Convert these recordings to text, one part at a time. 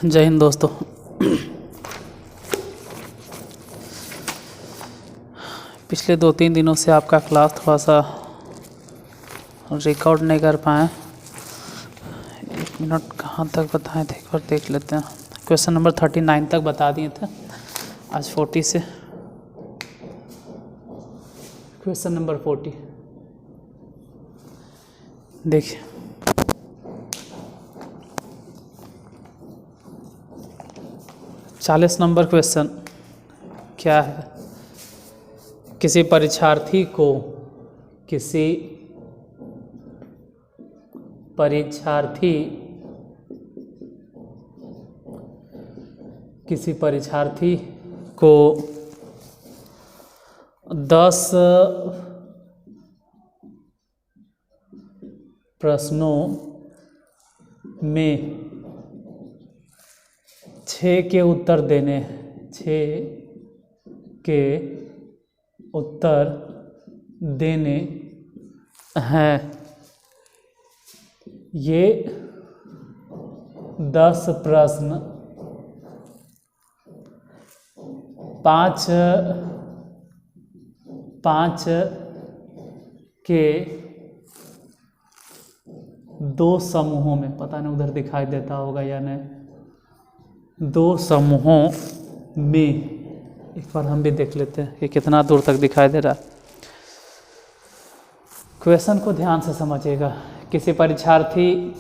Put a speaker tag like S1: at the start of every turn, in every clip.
S1: जय हिंद दोस्तों। पिछले 2-3 दिनों से आपका क्लास थोड़ा सा रिकॉर्ड नहीं कर पाए। 1 मिनट कहाँ तक बताए थे, एक बार देख लेते हैं। क्वेश्चन नंबर 39 तक बता दिए थे, आज 40 से क्वेश्चन नंबर 40 देखिए। 40 नंबर क्वेश्चन क्या है? किसी परीक्षार्थी को 10 प्रश्नों में 6 के उत्तर देने हैं। ये 10 प्रश्न 5 के 2 समूहों में, पता नहीं उधर दिखाई देता होगा या नहीं, 2 समूहों में, एक बार हम भी देख लेते हैं कि कितना दूर तक दिखाई दे रहा है। क्वेश्चन को ध्यान से समझिएगा। किसी परीक्षार्थी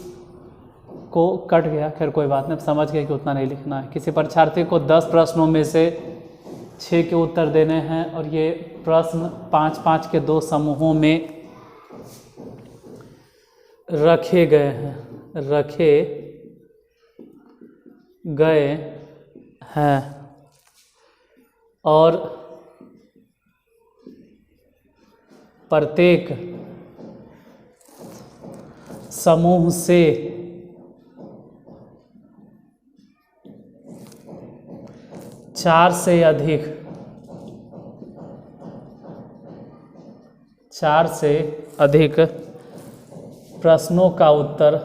S1: को कट गया, खैर कोई बात नहीं, समझ गए कि उतना नहीं लिखना है। किसी परीक्षार्थी को 10 प्रश्नों में से 6 के उत्तर देने हैं और ये प्रश्न 5-5 के 2 समूहों में रखे गए हैं और प्रत्येक समूह से 4 से अधिक प्रश्नों का उत्तर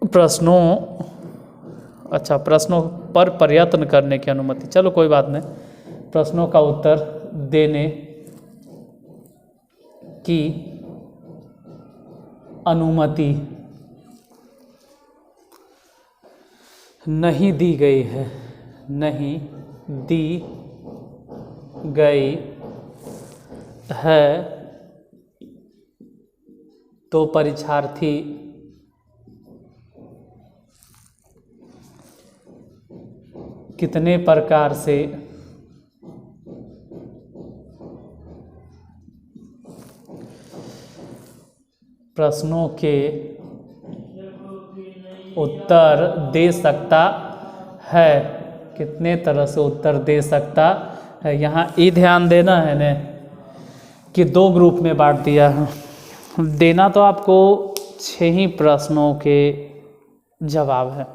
S1: प्रश्नों पर प्रयत्न करने की अनुमति, चलो कोई बात नहीं, प्रश्नों का उत्तर देने की अनुमति नहीं दी गई है तो परीक्षार्थी कितने प्रकार से प्रश्नों के उत्तर दे सकता है, कितने तरह से उत्तर दे सकता है। यहाँ ये ध्यान देना है न कि 2 ग्रुप में बांट दिया है। देना तो आपको 6 ही प्रश्नों के जवाब है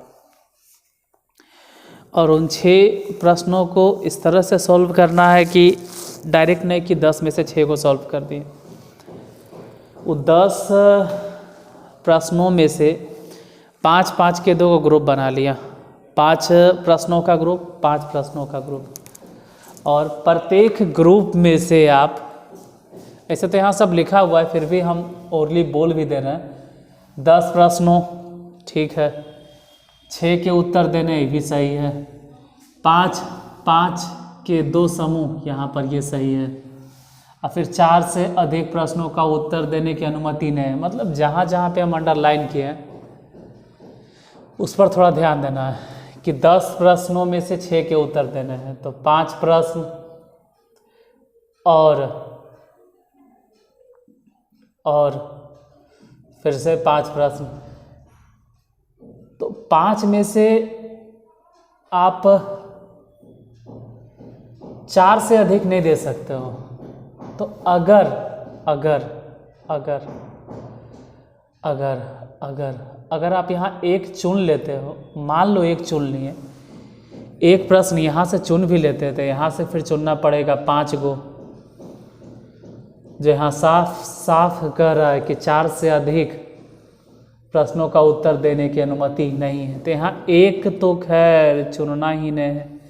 S1: और उन 6 प्रश्नों को इस तरह से सॉल्व करना है कि डायरेक्ट नहीं कि 10 में से 6 को सॉल्व कर दिए। वो 10 प्रश्नों में से 5-5 के 2 ग्रुप बना लिया, 5 प्रश्नों का ग्रुप, 5 प्रश्नों का ग्रुप, और प्रत्येक ग्रुप में से आप, ऐसे तो यहाँ सब लिखा हुआ है फिर भी हम ओरली बोल भी दे रहे हैं, 10 प्रश्नों, ठीक है, 6 के उत्तर देने भी सही है, 5 के 2 समूह यहाँ पर ये सही है, और फिर 4 से अधिक प्रश्नों का उत्तर देने की अनुमति नहीं है। मतलब जहाँ जहाँ पे हम अंडरलाइन किए हैं उस पर थोड़ा ध्यान देना है कि 10 प्रश्नों में से 6 के उत्तर देने हैं, तो 5 प्रश्न और फिर से 5 प्रश्न, तो 5 में से आप 4 से अधिक नहीं दे सकते हो। तो अगर आप यहाँ एक चुन लेते हो, मान लो एक चुन लिए, एक प्रश्न यहाँ से चुन भी लेते थे, यहाँ से फिर चुनना पड़ेगा 5 गो, जो यहाँ साफ साफ कह रहा है कि 4 से अधिक प्रश्नों का उत्तर देने की अनुमति नहीं है, तो यहाँ एक तो खैर चुनना ही नहीं है,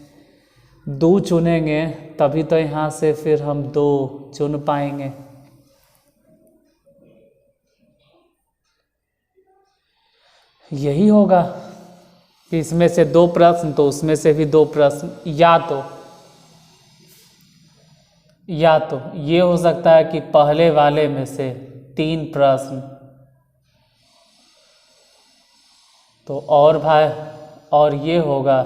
S1: 2 चुनेंगे तभी तो यहाँ से फिर हम 2 चुन पाएंगे। यही होगा कि इसमें से 2 प्रश्न तो उसमें से भी 2 प्रश्न, या तो ये हो सकता है कि पहले वाले में से 3 प्रश्न, तो और भाई, और ये होगा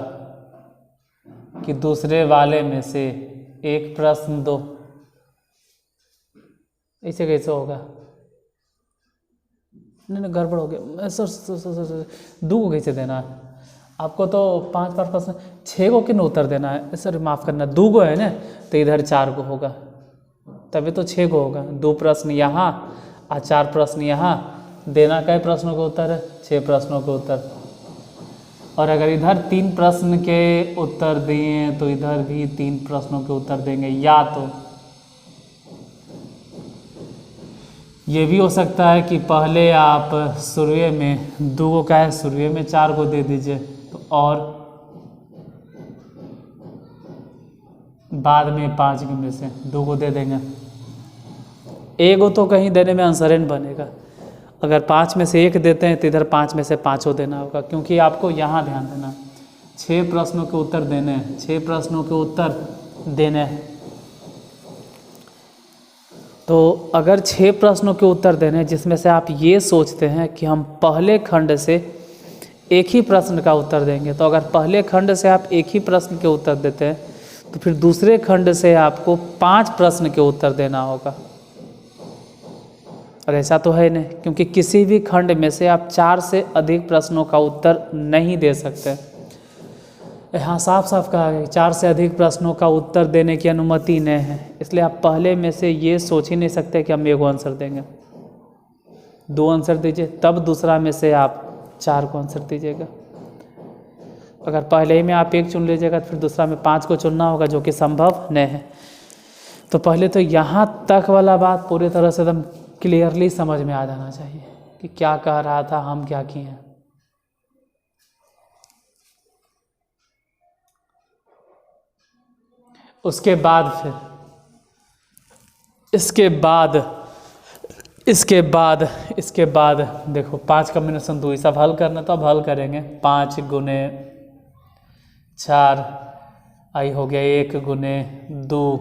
S1: कि दूसरे वाले में से 1 प्रश्न 2। ऐसे कैसे होगा? नहीं गड़बड़ हो गया सर, 2 को कैसे देना है आपको? तो 5 बार प्रश्न, 6 को किन उत्तर देना है सर? माफ़ करना, 2 को है ना, तो इधर 4 को होगा, तभी तो 6 को होगा। 2 प्रश्न यहाँ और 4 प्रश्न यहाँ, देना कई प्रश्नों का उत्तर है? 6 प्रश्नों के उत्तर। और अगर इधर 3 प्रश्न के उत्तर दिए तो इधर भी 3 प्रश्नों के उत्तर देंगे। या तो ये भी हो सकता है कि पहले आप शुरू में 2 को कहे, शुरू में 4 को दे दीजिए, तो और बाद में 5 में से 2 को दे देंगे। एक तो कहीं देने में आंसर बनेगा। अगर 5 में से 1 देते हैं तो इधर 5 में से 5 देना होगा, क्योंकि आपको यहाँ ध्यान देना, 6 प्रश्नों के उत्तर देने हैं, 6 प्रश्नों के उत्तर देने हैं। तो अगर 6 प्रश्नों के उत्तर देने हैं जिसमें से आप ये सोचते हैं कि हम पहले खंड से एक ही प्रश्न का उत्तर देंगे, तो अगर पहले खंड से आप एक ही प्रश्न के उत्तर देते हैं तो फिर दूसरे खंड से आपको 5 प्रश्न के उत्तर देना होगा। और ऐसा तो है नहीं, क्योंकि किसी भी खंड में से आप 4 से अधिक प्रश्नों का उत्तर नहीं दे सकते। यहाँ साफ साफ कहा है 4 से अधिक प्रश्नों का उत्तर देने की अनुमति नहीं है, इसलिए आप पहले में से ये सोच ही नहीं सकते कि हम 1 आंसर देंगे। 2 आंसर दीजिए, तब दूसरा में से आप 4 को आंसर दीजिएगा। अगर पहले ही में आप 1 चुन लीजिएगा तो फिर दूसरा में 5 को चुनना होगा, जो कि संभव नहीं है। तो पहले तो यहाँ तक वाला बात पूरी तरह से एकदम क्लियरली समझ में आ जाना चाहिए कि क्या कह रहा था, हम क्या किए हैं। उसके बाद फिर इसके बाद देखो 5 कॉम्बिनेशन 2 सब हल करना, तो अब हल करेंगे। 5 गुने 4 आई हो गया 1 गुने 2,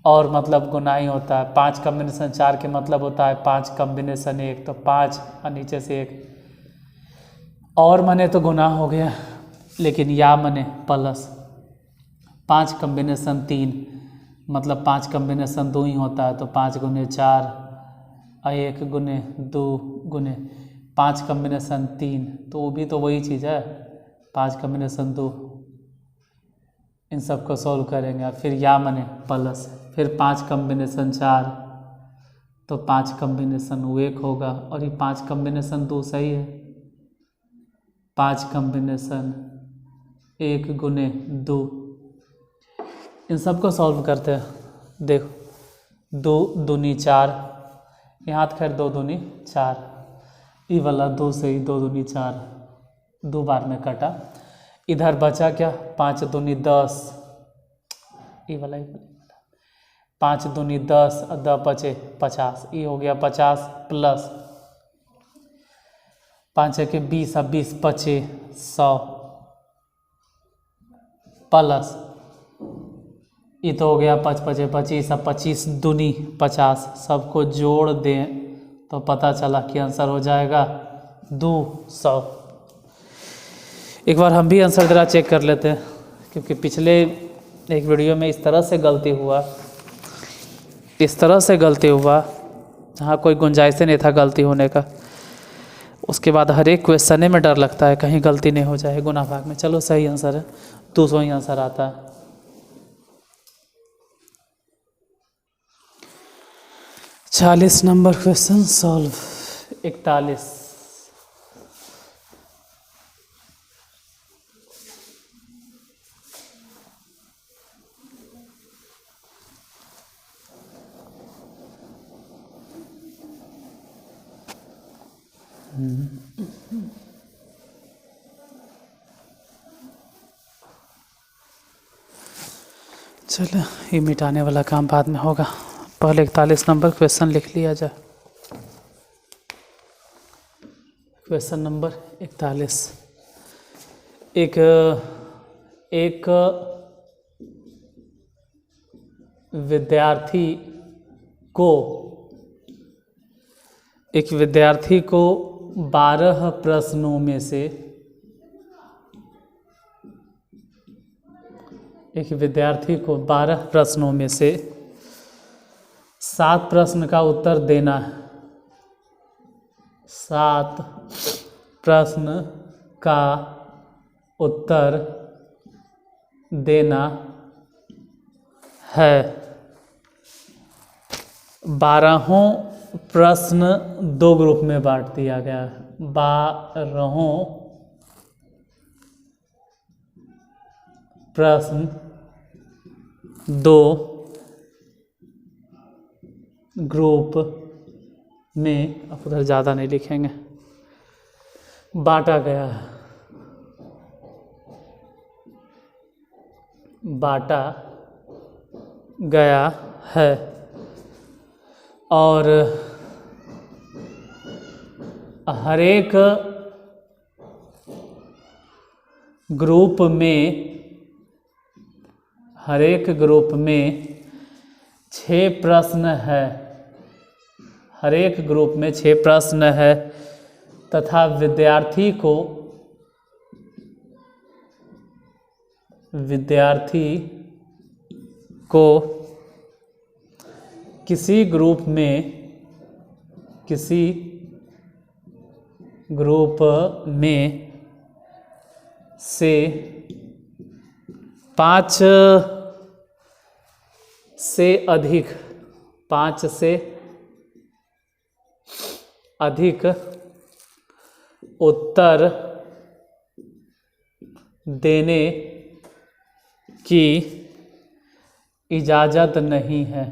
S1: और मतलब गुना ही होता है। 5 कॉम्बिनेशन 4 के मतलब होता है 5 कॉम्बिनेशन 1, तो 5 और नीचे से 1, और मने तो गुना हो गया, लेकिन या मने प्लस। 5 कॉम्बिनेशन 3 मतलब 5 कॉम्बिनेशन 2 ही होता है, तो 5 गुने 4 और 1 गुने 2 गुने 5 कॉम्बिनेशन 3, तो वो भी तो वही चीज़ है, 5 कॉम्बिनेशन 2। इन सब को सॉल्व करेंगे, फिर या मने प्लस, फिर 5 कॉम्बिनेशन 4, तो 5 कॉम्बिनेशन 1 होगा, और ये 5 कॉम्बिनेशन 2 सही है। 5 कॉम्बिनेशन 1 गुने 2, इन सब को सॉल्व करते हैं। देखो 2 दूनी 4, यहाँ तो खैर 2 दूनी 4, ये वाला 2 से ही 2 दूनी 4, 2 बार में कटा। इधर बचा क्या, 5 दूनी 10, ये वाला 5 दूनी 10 और 10 बचे 50, ये हो गया 50 प्लस 5 के 20 और 20 बचे 100 प्लस, ये तो हो गया 5 बचे 25 और 25 दूनी 50, सबको जोड़ दें तो पता चला कि आंसर हो जाएगा 200। एक बार हम भी आंसर ज़रा चेक कर लेते हैं, क्योंकि पिछले एक वीडियो में इस तरह से गलती हुआ, जहाँ कोई गुंजाइश नहीं था गलती होने का। उसके बाद हर एक क्वेश्चन में डर लगता है कहीं गलती नहीं हो जाए गुना भाग में। चलो सही आंसर है, 200 ही आंसर आता है। चालीस नंबर क्वेश्चन सॉल्व। 41, चलो ये मिटाने वाला काम बाद में होगा, पहले 41 नंबर क्वेश्चन लिख लिया जाए। क्वेश्चन नंबर 41, एक विद्यार्थी को 12 प्रश्नों में से 7 प्रश्न का उत्तर देना है। 7 प्रश्न का उत्तर देना है। 12 प्रश्न 2 ग्रुप में बांट दिया गया है। 12 प्रश्न 2 ग्रुप में, अब उधर ज़्यादा नहीं लिखेंगे, बांटा गया है और हर एक ग्रुप में 6 प्रश्न है। हर एक ग्रुप में 6 प्रश्न है तथा विद्यार्थी को किसी ग्रुप में से 5 से अधिक उत्तर देने की इजाज़त नहीं है।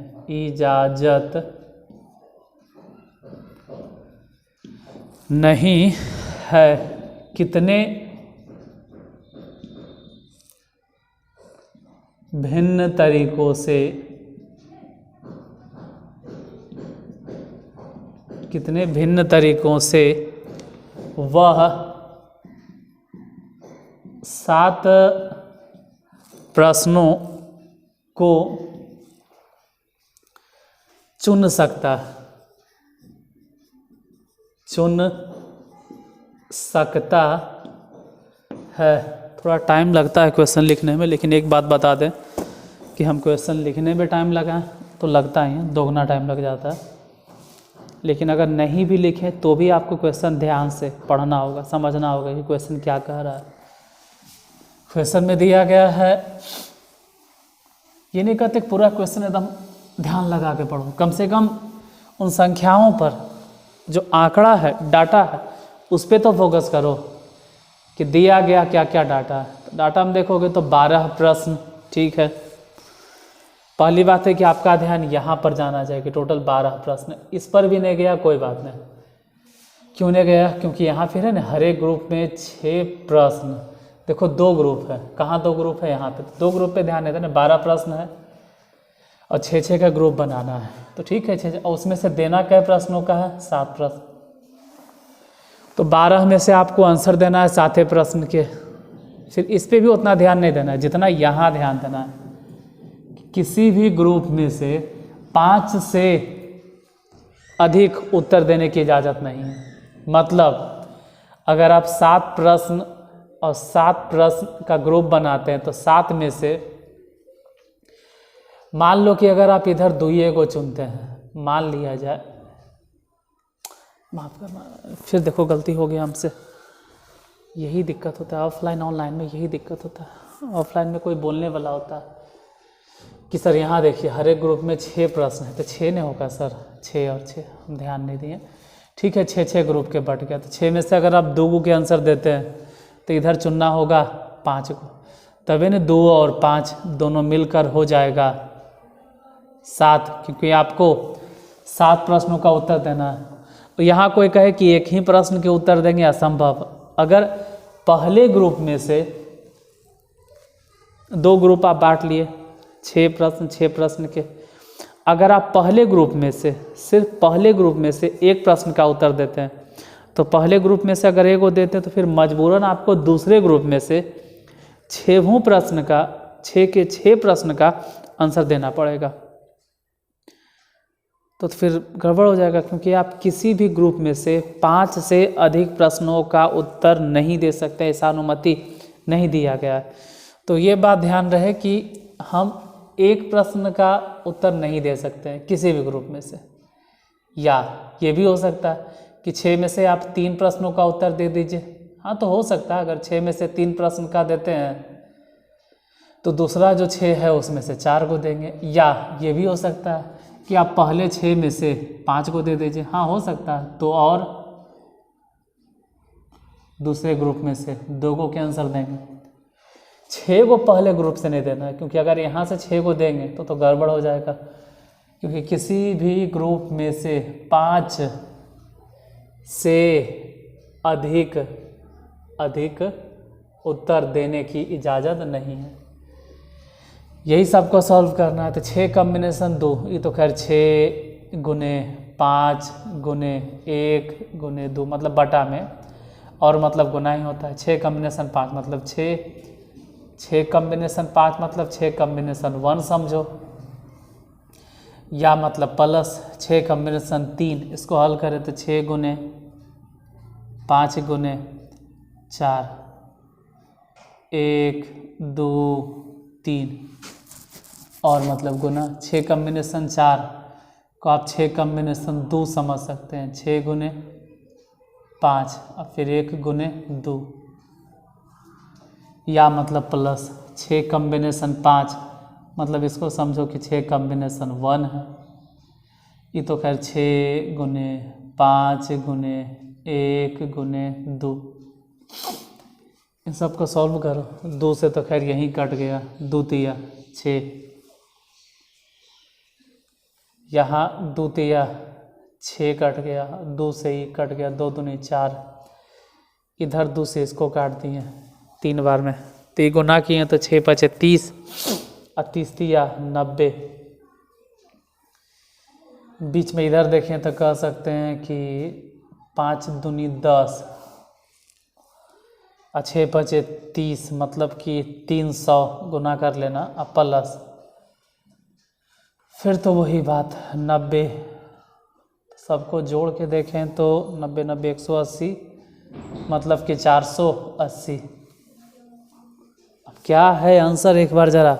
S1: कितने भिन्न तरीकों से वह 7 प्रश्नों को चुन सकता है। थोड़ा टाइम लगता है क्वेश्चन लिखने में, लेकिन एक बात बता दें कि हम क्वेश्चन लिखने में टाइम लगाएं तो लगता ही है, दोगुना टाइम लग जाता है। लेकिन अगर नहीं भी लिखें तो भी आपको क्वेश्चन ध्यान से पढ़ना होगा, समझना होगा कि क्वेश्चन क्या कह रहा है। क्वेश्चन में दिया गया है, ये नहीं कहते पूरा क्वेश्चन एकदम ध्यान लगा के पढ़ो, कम से कम उन संख्याओं पर जो आंकड़ा है, डाटा है, उस पर तो फोकस करो कि दिया गया क्या क्या डाटा है। तो डाटा में देखोगे तो 12 प्रश्न, ठीक है। पहली बात है कि आपका ध्यान यहाँ पर जाना चाहिए कि टोटल 12 प्रश्न। इस पर भी नहीं गया कोई बात नहीं। क्यों नहीं गया? क्योंकि यहाँ फिर है ना, हर एक ग्रुप में 6 प्रश्न। देखो 2 ग्रुप है, कहाँ 2 ग्रुप है? यहाँ पे 2 ग्रुप पे ध्यान देते ना, 12 प्रश्न है और 6-6 का ग्रुप बनाना है। तो ठीक है 6, और उसमें से देना कै प्रश्नों का है? 7 प्रश्न। तो 12 में से आपको आंसर देना है 7 प्रश्न के। फिर इस पे भी उतना ध्यान नहीं देना है जितना यहाँ ध्यान देना है। किसी भी ग्रुप में से 5 से अधिक उत्तर देने की इजाज़त नहीं है। मतलब अगर आप 7 प्रश्न और 7 प्रश्न का ग्रुप बनाते हैं तो 7 में से मान लो कि अगर आप इधर 2 को चुनते हैं, मान लिया जाए, माफ़ करना, फिर देखो गलती हो गई हमसे। यही दिक्कत होता है ऑफलाइन ऑनलाइन में, यही दिक्कत होता है। ऑफलाइन में कोई बोलने वाला होता है कि सर यहाँ देखिए हर एक ग्रुप में 6 प्रश्न है, तो 6 नहीं होगा सर, 6 और 6, हम ध्यान नहीं दिए। ठीक है 6-6 ग्रुप के बट गया, तो 6 में से अगर आप 2 के आंसर देते हैं तो इधर चुनना होगा 5 को, तभी ना 2 और 5 दोनों मिलकर हो जाएगा 7, क्योंकि आपको 7 प्रश्नों का उत्तर देना है। तो यहाँ कोई कहे कि एक ही प्रश्न के उत्तर देंगे, असंभव। अगर पहले ग्रुप में से 2 ग्रुप आप बांट लिए, 6 प्रश्न के, अगर आप पहले ग्रुप में से, सिर्फ पहले ग्रुप में से एक प्रश्न का उत्तर देते हैं, तो पहले ग्रुप में से अगर एक को देते हैं तो फिर मजबूरन आपको दूसरे ग्रुप में से 6 प्रश्न का, 6 के 6 प्रश्न का आंसर देना पड़ेगा। तो फिर गड़बड़ हो जाएगा, क्योंकि आप किसी भी ग्रुप में से 5 से अधिक प्रश्नों का उत्तर नहीं दे सकते, ऐसा अनुमति नहीं दिया गया है। तो ये बात ध्यान रहे कि हम एक प्रश्न का उत्तर नहीं दे सकते हैं किसी भी ग्रुप में से। या ये भी हो सकता है कि 6 में से आप 3 प्रश्नों का उत्तर दे दीजिए। हाँ, तो हो सकता है अगर 6 में से 3 प्रश्न का देते हैं तो दूसरा जो 6 है उसमें से 4 को देंगे। या ये भी हो सकता है कि आप पहले 6 में से 5 को दे दीजिए। हाँ, हो सकता है। तो और दूसरे ग्रुप में से 2 को क्या आंसर देंगे? 6 को पहले ग्रुप से नहीं देना है, क्योंकि अगर यहाँ से 6 को देंगे तो गड़बड़ हो जाएगा, क्योंकि किसी भी ग्रुप में से 5 से अधिक उत्तर देने की इजाज़त नहीं है। यही सबको सॉल्व करना है। तो 6 कॉम्बिनेशन 2, ये तो खैर 6 गुने 5 गुने 1 गुने 2 मतलब बटा में, और मतलब गुना ही होता है। 6 कॉम्बिनेशन 5 मतलब 6 कॉम्बिनेशन 5 मतलब 6 कॉम्बिनेशन 1 समझो, या मतलब प्लस 6 कॉम्बिनेशन 3, इसको हल करें तो 6 गुने 5 गुने 4, 1 2 3, और मतलब गुना 6 कॉम्बिनेशन 4 को आप 6 कॉम्बिनेशन 2 समझ सकते हैं। 6 गुने 5 और फिर 1 गुने 2, या मतलब प्लस 6 कॉम्बिनेशन 5 मतलब इसको समझो कि 6 कॉम्बिनेशन 1 है। ये तो खैर 6 गुने 5 गुने 1 गुने 2, इन सब को सॉल्व करो। 2 से तो खैर यहीं कट गया, 2 तिया 6, यहाँ 2 तिया 6 कट गया, 2 से ही कट गया, 2 दूनी 4, इधर 2 से इसको काट दिए 3 बार में, 3 गुना किए तो 6 5 30 और 30 तिया 90। बीच में इधर देखें तो कह सकते हैं कि 5 दूनी 10 और 6 5 30 मतलब कि 300 गुना कर लेना अब प्लस, फिर तो वही बात 90, सबको जोड़ के देखें तो 90 90 180 मतलब कि 480। अब क्या है आंसर, एक बार ज़रा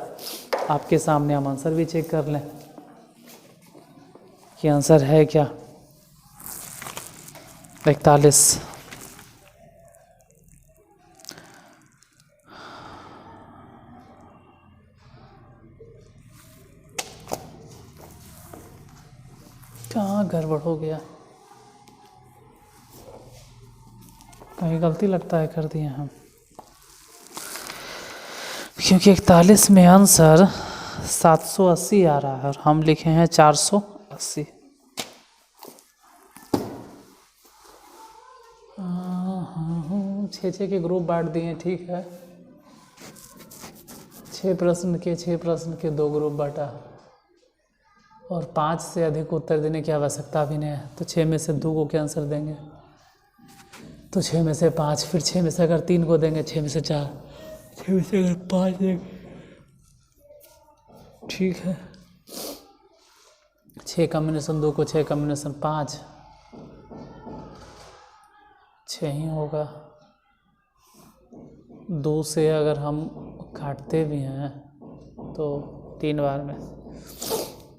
S1: आपके सामने हम आंसर भी चेक कर लें कि आंसर है क्या। 41। कहाँ गड़बड़ हो गया, कहीं गलती लगता है कर दिए हम, क्योंकि 41 में आंसर 780 आ रहा है और हम लिखे हैं 480। 6 के ग्रुप बांट दिए, ठीक है। 6 प्रश्न के 2 ग्रुप बांटा, और 5 से अधिक उत्तर देने की आवश्यकता भी नहीं है। तो 6 में से 2 को क्या आंसर देंगे, तो 6 में से 5, फिर 6 में से अगर 3 को देंगे, 6 में से 4, 6 में से अगर 5 देंगे, ठीक है। 6 कॉम्बिनेशन 2 को 6 कॉम्बिनेशन 5, 6 ही होगा। 2 से अगर हम काटते भी हैं तो 3 बार में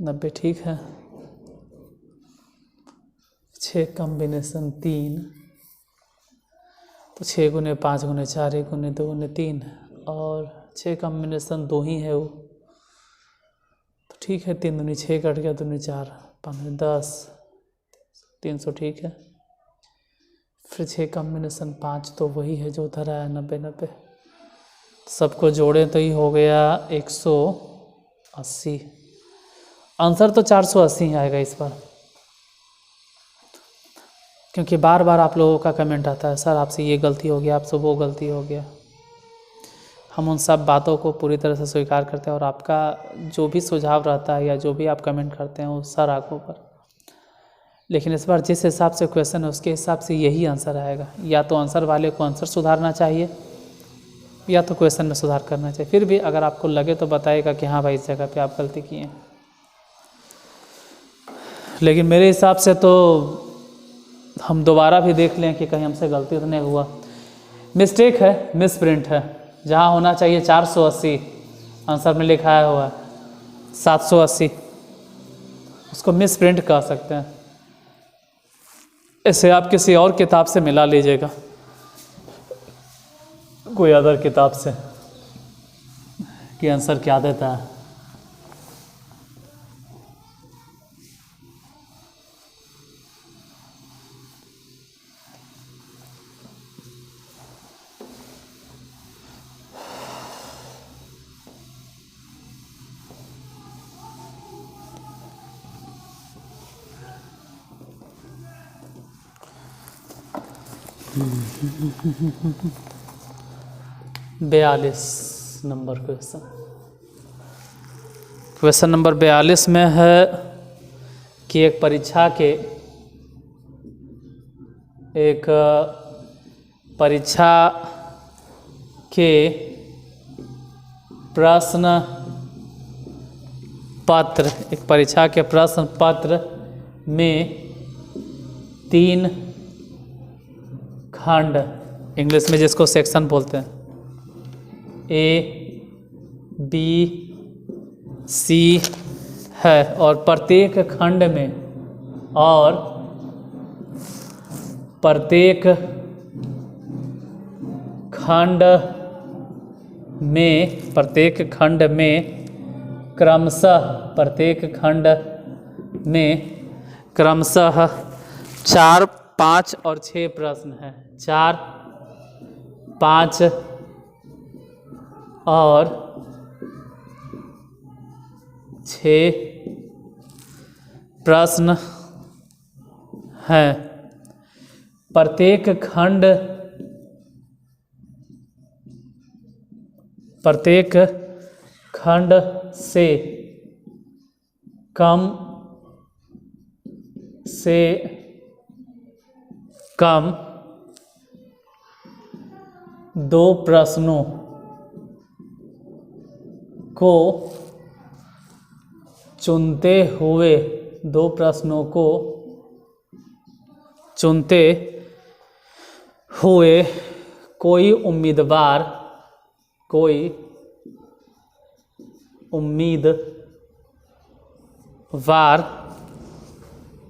S1: 90, ठीक है। 6 कॉम्बिनेशन 3 तो 6 गुने 5 गुने 4, 1 गुने 2 गुने 3, और 6 कॉम्बिनेशन 2 ही है वो, तो ठीक है। 3 दूनी 6 कट गया, 2 दूनी 4, 5 10, 300, ठीक है। फिर 6 कॉम्बिनेशन 5 तो वही है जो उधर आया 90 90, सबको जोड़े तो ही हो गया 180। आंसर तो 480 ही आएगा इस बार, क्योंकि बार बार आप लोगों का कमेंट आता है, सर आपसे ये गलती हो गया, आपसे वो गलती हो गया। हम उन सब बातों को पूरी तरह से स्वीकार करते हैं और आपका जो भी सुझाव रहता है या जो भी आप कमेंट करते हैं वो सर आंखों पर। लेकिन इस बार जिस हिसाब से क्वेश्चन है उसके हिसाब से यही आंसर आएगा। या तो आंसर वाले को आंसर सुधारना चाहिए या तो क्वेश्चन में सुधार करना चाहिए। फिर भी अगर आपको लगे तो बताइएगा कि हाँ भाई इस जगह पे आप गलती किए हैं। लेकिन मेरे हिसाब से तो हम दोबारा भी देख लें कि कहीं हमसे गलती तो नहीं हुआ। मिस्टेक है, मिस प्रिंट है। जहाँ होना चाहिए 480 आंसर में लिखा है हुआ 780, उसको मिस प्रिंट कह सकते हैं। इसे आप किसी और किताब से मिला लीजिएगा, कोई अदर किताब से, कि आंसर क्या देता है। बयालीस नंबर क्वेश्चन नंबर 42 में है कि एक परीक्षा के प्रश्न पत्र में 3 खंड, इंग्लिश में जिसको सेक्शन बोलते हैं, A, B, C है और प्रत्येक खंड में क्रमशः 4, 5 और 6 प्रश्न हैं। 4, 5 और 6 प्रश्न हैं। प्रत्येक खंड से कम 2 प्रश्नों को चुनते हुए कोई उम्मीदवार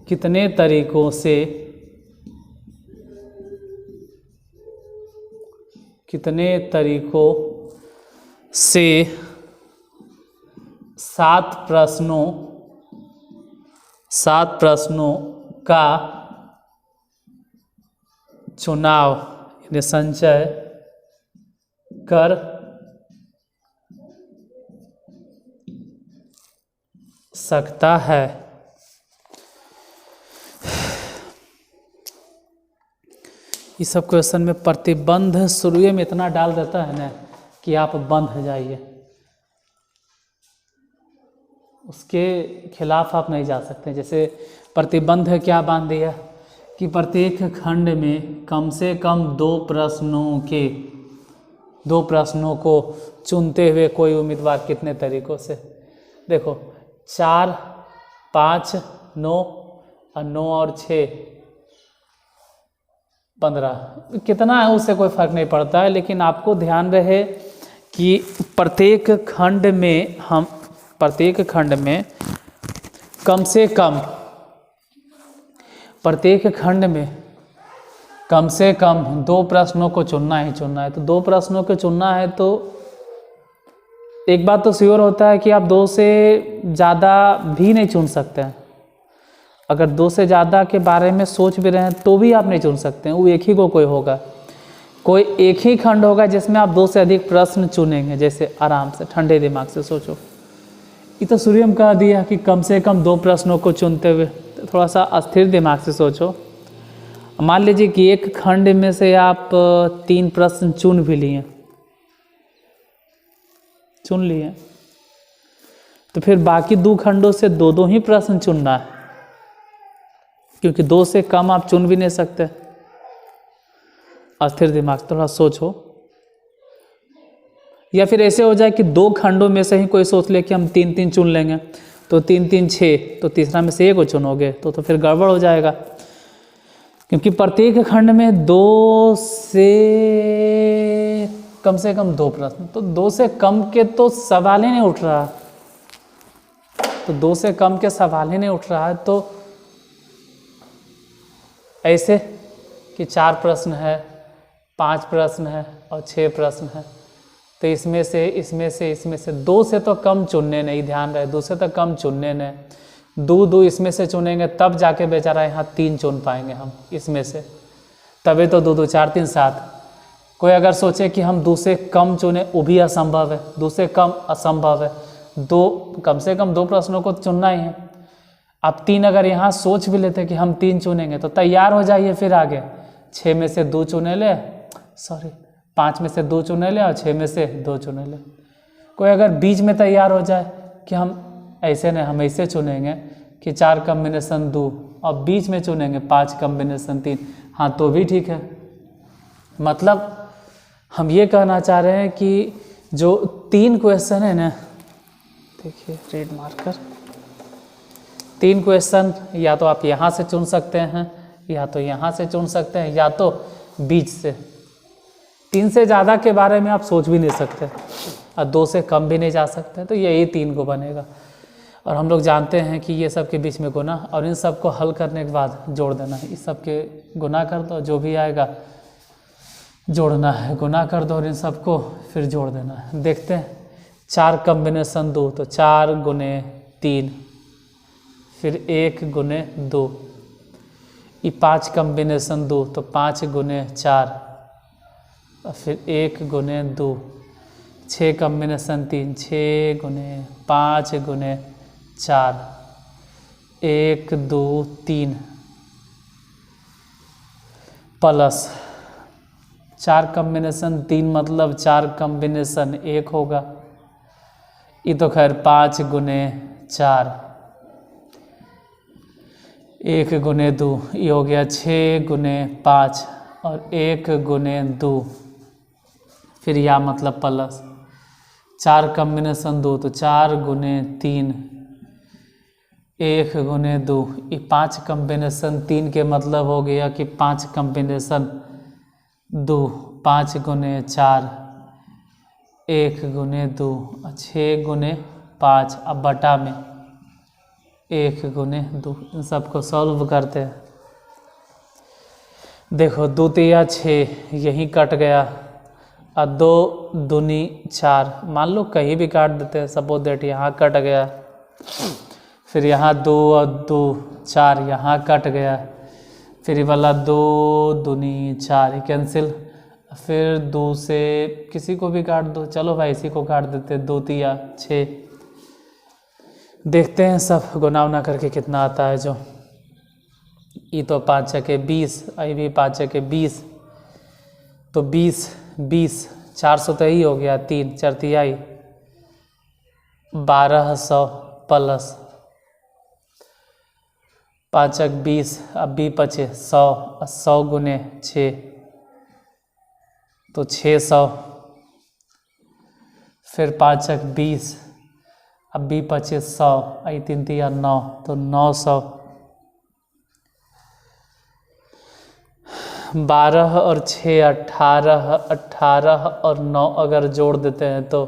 S1: कितने तरीकों से 7 प्रश्नों का चुनाव यानी संचय कर सकता है। इस सब क्वेश्चन में प्रतिबंध शुरू में इतना डाल देता है ना कि आप बंद हो जाइए, उसके खिलाफ आप नहीं जा सकते। जैसे प्रतिबंध है क्या बांध दिया कि प्रत्येक खंड में कम से कम 2 प्रश्नों को चुनते हुए कोई उम्मीदवार कितने तरीकों से। देखो 4, 5, 9 और 9 और 6 15 कितना है उससे कोई फर्क नहीं पड़ता है। लेकिन आपको ध्यान रहे कि प्रत्येक खंड में कम से कम 2 प्रश्नों को चुनना है। तो 2 प्रश्नों को चुनना है तो एक बात तो श्योर होता है कि आप 2 से ज़्यादा भी नहीं चुन सकते हैं। अगर 2 से ज़्यादा के बारे में सोच भी रहे हैं तो भी आप नहीं चुन सकते हैं। वो एक ही को कोई एक ही खंड होगा जिसमें आप 2 से अधिक प्रश्न चुनेंगे। जैसे आराम से ठंडे दिमाग से सोचो, ये तो सूर्य में कह दिया कि कम से कम 2 प्रश्नों को चुनते हुए। तो थोड़ा सा अस्थिर दिमाग से सोचो। मान लीजिए कि एक खंड में से आप 3 प्रश्न चुन भी लिए चुन लिए, तो फिर बाकी 2 खंडों से 2-2 ही प्रश्न चुनना है, क्योंकि 2 से कम आप चुन भी नहीं सकते। अस्थिर दिमाग, थोड़ा सोचो। या फिर ऐसे हो जाए कि 2 खंडों में से ही कोई सोच ले कि हम 3-3 चुन लेंगे, तो 3-3 6, तो तीसरा में से 1 को चुनोगे तो फिर गड़बड़ हो जाएगा, क्योंकि प्रत्येक खंड में 2 से कम 2 प्रश्न, तो 2 से कम के तो सवाल ही नहीं उठ रहा, तो 2 से कम के सवाल ही नहीं उठ रहा है। तो ऐसे कि 4 प्रश्न है, 5 प्रश्न है और 6 प्रश्न है, तो इसमें से 2 से तो कम चुनने नहीं, ध्यान रहे 2 से तो कम चुनने नहीं। 2 इसमें से चुनेंगे तब जाके बेचारा यहाँ 3 चुन पाएंगे हम इसमें से, तभी तो 2 2 4 3 7। कोई अगर सोचे कि हम 2 से कम चुने, वो भी असंभव है, 2 से कम असंभव है। 2 कम से कम 2 प्रश्नों को चुनना ही है। आप 3 अगर यहाँ सोच भी लेते कि हम 3 चुनेंगे, तो तैयार हो जाइए फिर आगे 6 में से 2 चुने ले, 5 में से 2 चुने ले और 6 में से 2 चुने ले। कोई अगर बीच में तैयार हो जाए कि हम ऐसे नहीं, हम ऐसे चुनेंगे कि 4 कॉम्बिनेशन 2 और बीच में चुनेंगे 5 कॉम्बिनेशन 3, हाँ तो भी ठीक है। मतलब हम ये कहना चाह रहे हैं कि जो 3 क्वेश्चन है ना, देखिए रेड मार्कर, 3 क्वेश्चन या तो आप यहाँ से चुन सकते हैं, या तो यहाँ से चुन सकते हैं, या तो बीच से। 3 से ज़्यादा के बारे में आप सोच भी नहीं सकते और 2 से कम भी नहीं जा सकते, तो यही 3 को बनेगा। और हम लोग जानते हैं कि ये सब के बीच में गुना, और इन सब को हल करने के बाद जोड़ देना है। इस सब के गुना कर दो, जो भी आएगा जोड़ना है, गुना कर दो और इन सबको फिर जोड़ देना है। देखते हैं 4 कॉम्बिनेशन 2, तो 4 गुने 3, फिर 1 गुने 2, ये 5 कॉम्बिनेशन 2, तो 5 गुने 4 और फिर 1 गुने 2, 6 कॉम्बिनेशन 3, 6 गुने 5 गुने 4, 1 2 3 प्लस 4 कॉम्बिनेशन 3 मतलब 4 कॉम्बिनेशन 1 होगा। ये तो खैर 5 गुने 4, 1 गुने 2, ये हो गया 6 गुने 5 और 1 गुने 2, फिर या मतलब प्लस 4 कॉम्बिनेशन 2, तो 4 गुने 3, 1 गुने 2, ये 5 कॉम्बिनेशन 3 के मतलब हो गया कि 5 कॉम्बिनेशन 2, 5 गुने 4, 1 गुने 2, 6 गुने 5, अब बटा में 1 गुने 2। इन सबको सॉल्व करते हैं। देखो 2 तिया 6, यहीं कट गया, और 2 दूनी 4, मान लो कहीं भी काट देते हैं, सपोज दैट यहाँ कट गया, फिर यहाँ 2 और 2 4, यहाँ कट गया, फिर ये वाला 2 दूनी 4 कैंसिल, फिर 2 से किसी को भी काट दो, चलो भाई इसी को काट देते, 2 तिया 6। देखते हैं सब गुना उना करके कितना आता है। जो ये तो 5 छके 20, ये भी 5 छके 20, तो 20 20 400 तो ही हो गया, 3 4 तिहाई 1200 प्लस 5 20, अब भी बचे 100, 100 गुने 6 तो 600, फिर 5 20, अब भी बचे 100, 3 तिया 9, तो 900। 12 और 6 18, 18 और 9 अगर जोड़ देते हैं तो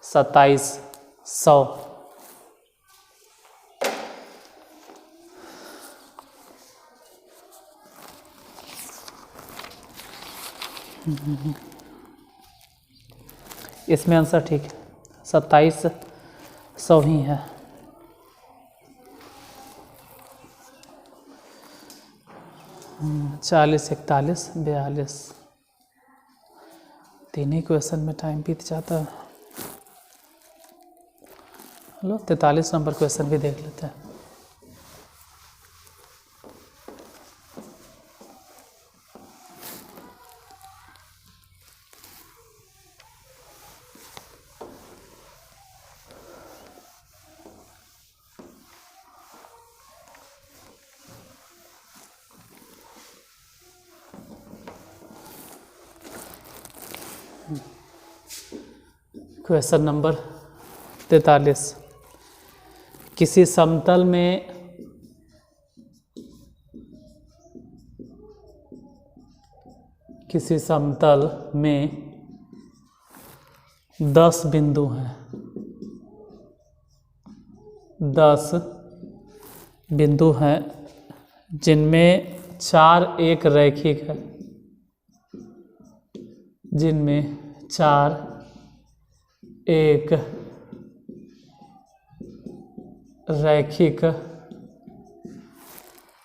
S1: 2700। इसमें आंसर ठीक है, 2700 ही है। चालीस 41 42, 3 ही क्वेश्चन में टाइम बीत जाता है। लो 43 नंबर क्वेश्चन भी देख लेते हैं। Question number 43। किसी समतल में किसी समतल में 10 बिंदु हैं, 10 बिंदु हैं जिनमें 4 एक रैखिक है, जिनमें 4 एक रैखिक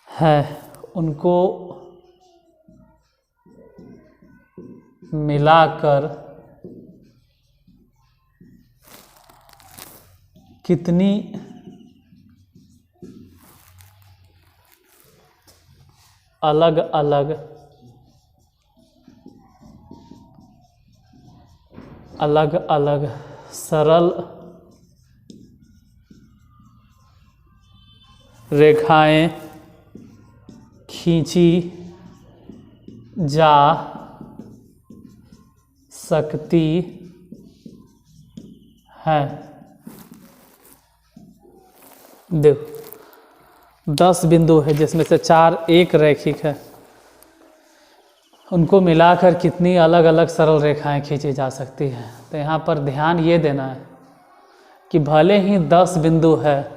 S1: है, उनको मिलाकर कितनी अलग अलग सरल रेखाएं खींची जा सकती है। देखो 10 बिंदु है जिसमें से 4 एक रैखिक है, उनको मिलाकर कितनी अलग अलग सरल रेखाएं खींची जा सकती है। तो यहाँ पर ध्यान ये देना है कि भले ही 10 बिंदु है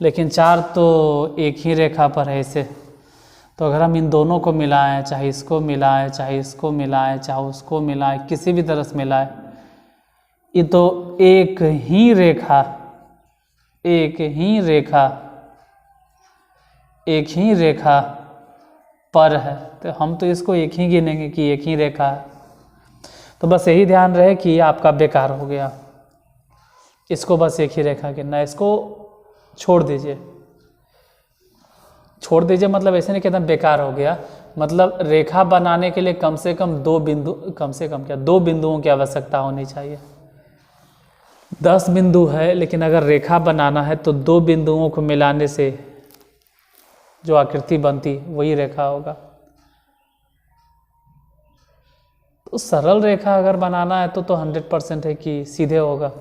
S1: लेकिन 4 तो एक ही रेखा पर है इसे, तो अगर हम इन दोनों को मिलाएं, चाहे इसको मिलाएं, चाहे इसको मिलाएं, चाहे उसको मिलाएं, किसी भी तरह से मिलाएं, ये तो एक ही रेखा पर है, तो हम तो इसको एक ही गिनेंगे कि एक ही रेखा है। तो बस यही ध्यान रहे कि आपका बेकार हो गया, इसको बस एक ही रेखा गिनना, इसको छोड़ दीजिए मतलब ऐसे नहीं कहता बेकार हो गया, मतलब रेखा बनाने के लिए कम से कम 2 बिंदुओं की आवश्यकता होनी चाहिए। 10 बिंदु है लेकिन अगर रेखा बनाना है तो 2 बिंदुओं को मिलाने से जो आकृति बनती वही रेखा होगा। तो सरल रेखा अगर बनाना है तो 100% है कि सीधे होगा।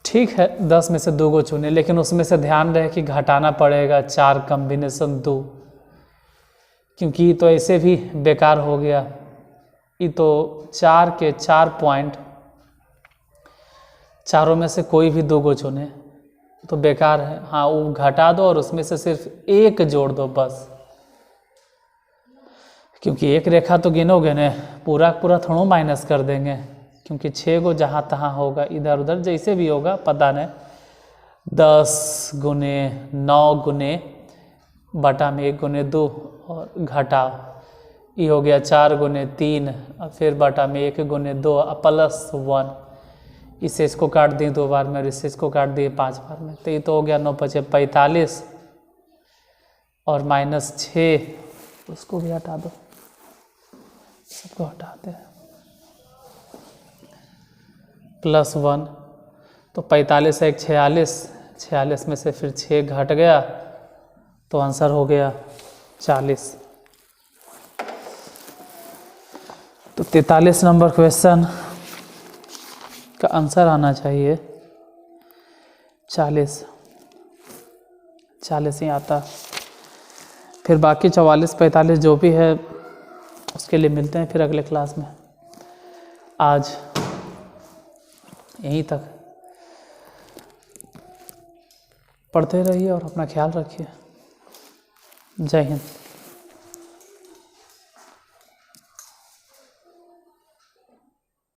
S1: ठीक है, 10 में से 2 को चुने, लेकिन उसमें से ध्यान रहे कि घटाना पड़ेगा 4 कॉम्बिनेशन 2, क्योंकि ये तो ऐसे भी बेकार हो गया। ये तो 4 के 4 पॉइंट, चारों में से कोई भी 2 को चुने तो बेकार है। हाँ, वो घटा दो और उसमें से सिर्फ एक जोड़ दो बस, क्योंकि एक रेखा तो गिनोगे ना, पूरा थोड़ा माइनस कर देंगे, क्योंकि 6 को जहाँ तहाँ होगा, इधर उधर जैसे भी होगा पता नहीं। 10 गुने 9 गुने बटा में 1 गुने 2 और घटाओ, ये हो गया 4 गुने 3 और फिर बटा में 1 गुने 2 प्लस 1। इसे इसको काट दिए 2 बार में और इसे इसको काट दिए 5 बार में, तो ये तो हो गया 9 × 5 = 45 और -6, उसको भी हटा दो, सबको हटाते हैं, +1, तो 45 से 46 में से फिर 6 घट गया तो आंसर हो गया 40। तो 43 नंबर क्वेश्चन का आंसर आना चाहिए 40 ही आता। फिर बाकी 44 45 जो भी है उसके लिए मिलते हैं फिर अगले क्लास में। आज यहीं तक, पढ़ते रहिए और अपना ख्याल रखिए। जय हिंद।